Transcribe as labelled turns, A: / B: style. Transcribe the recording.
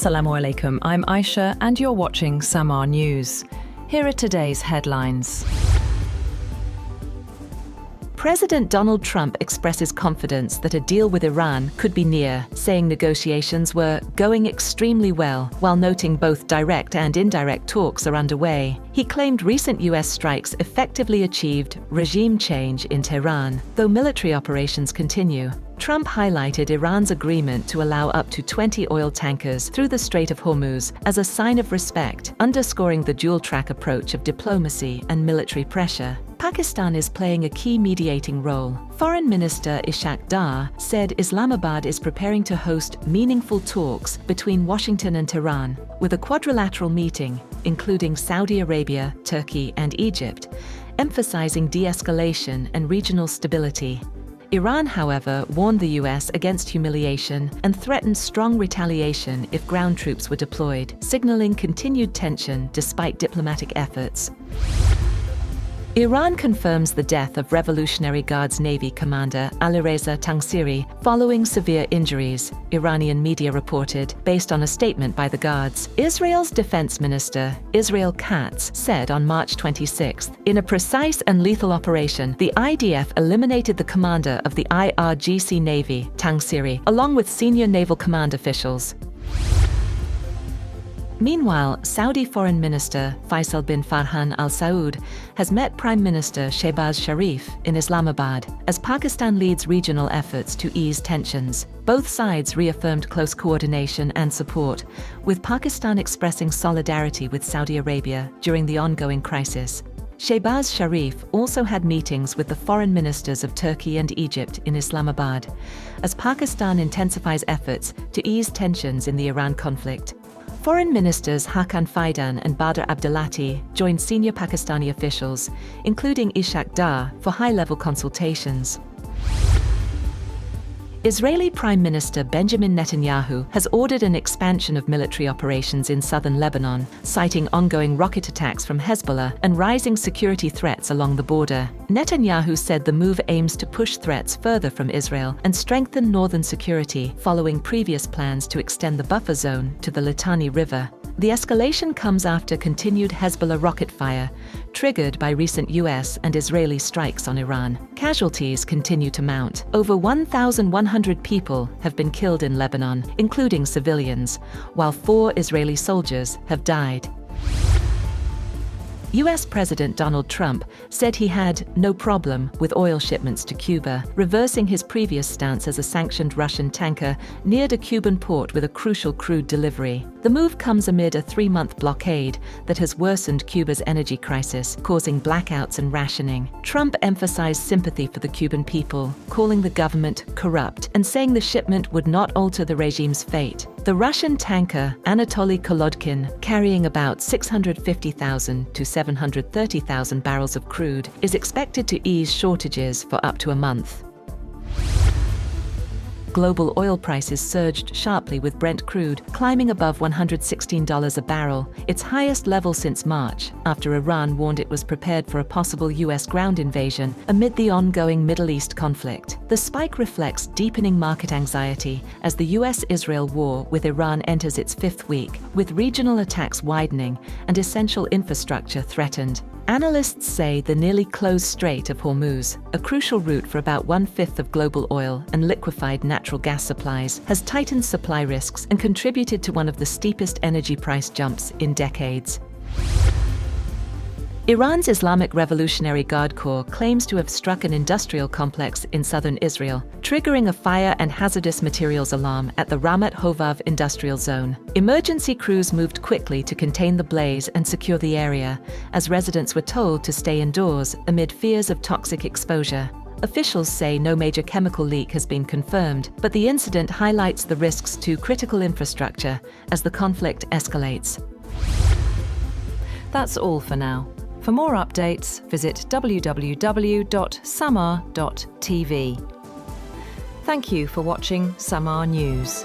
A: Assalamu alaikum, I'm Aisha and you're watching Samaa News. Here are today's headlines.
B: President Donald Trump expresses confidence that a deal with Iran could be near, saying negotiations were going extremely well, while noting both direct and indirect talks are underway. He claimed recent US strikes effectively achieved regime change in Tehran, though military operations continue. Trump highlighted Iran's agreement to allow up to 20 oil tankers through the Strait of Hormuz as a sign of respect, underscoring the dual-track approach of diplomacy and military pressure. Pakistan is playing a key mediating role. Foreign Minister Ishaq Dar said Islamabad is preparing to host meaningful talks between Washington and Tehran, with a quadrilateral meeting, including Saudi Arabia, Turkey, and Egypt, emphasizing de-escalation and regional stability. Iran, however, warned the US against humiliation and threatened strong retaliation if ground troops were deployed, signaling continued tension despite diplomatic efforts. Iran confirms the death of Revolutionary Guards Navy commander Alireza Tangsiri following severe injuries, Iranian media reported, based on a statement by the guards. Israel's defense minister, Israel Katz, said on March 26, in a precise and lethal operation, the IDF eliminated the commander of the IRGC Navy, Tangsiri, along with senior naval command officials. Meanwhile, Saudi Foreign Minister Faisal bin Farhan Al Saud has met Prime Minister Shehbaz Sharif in Islamabad as Pakistan leads regional efforts to ease tensions. Both sides reaffirmed close coordination and support, with Pakistan expressing solidarity with Saudi Arabia during the ongoing crisis. Shehbaz Sharif also had meetings with the foreign ministers of Turkey and Egypt in Islamabad, as Pakistan intensifies efforts to ease tensions in the Iran conflict. Foreign Ministers Hakan Fidan and Badr Abdulati joined senior Pakistani officials, including Ishaq Dar, for high-level consultations. Israeli Prime Minister Benjamin Netanyahu has ordered an expansion of military operations in southern Lebanon, citing ongoing rocket attacks from Hezbollah and rising security threats along the border. Netanyahu said the move aims to push threats further from Israel and strengthen northern security, following previous plans to extend the buffer zone to the Litani River. The escalation comes after continued Hezbollah rocket fire, triggered by recent US and Israeli strikes on Iran. Casualties continue to mount. Over 1,100 people have been killed in Lebanon, including civilians, while 4 Israeli soldiers have died. US President Donald Trump said he had no problem with oil shipments to Cuba, reversing his previous stance as a sanctioned Russian tanker neared a Cuban port with a crucial crude delivery. The move comes amid a 3-month blockade that has worsened Cuba's energy crisis, causing blackouts and rationing. Trump emphasized sympathy for the Cuban people, calling the government corrupt and saying the shipment would not alter the regime's fate. The Russian tanker Anatoly Kolodkin, carrying about 650,000 to 730,000 barrels of crude, is expected to ease shortages for up to a month. Global oil prices surged sharply, with Brent crude climbing above $116 a barrel, its highest level since March, after Iran warned it was prepared for a possible US ground invasion amid the ongoing Middle East conflict. The spike reflects deepening market anxiety as the US-Israel war with Iran enters its 5th week, with regional attacks widening and essential infrastructure threatened. Analysts say the nearly closed Strait of Hormuz, a crucial route for about 1/5 of global oil and liquefied natural gas supplies, has tightened supply risks and contributed to one of the steepest energy price jumps in decades. Iran's Islamic Revolutionary Guard Corps claims to have struck an industrial complex in southern Israel, triggering a fire and hazardous materials alarm at the Ramat Hovav industrial zone. Emergency crews moved quickly to contain the blaze and secure the area, as residents were told to stay indoors amid fears of toxic exposure. Officials say no major chemical leak has been confirmed, but the incident highlights the risks to critical infrastructure as the conflict escalates.
A: That's all for now. For more updates, visit www.samaa.tv. Thank you for watching Samaa News.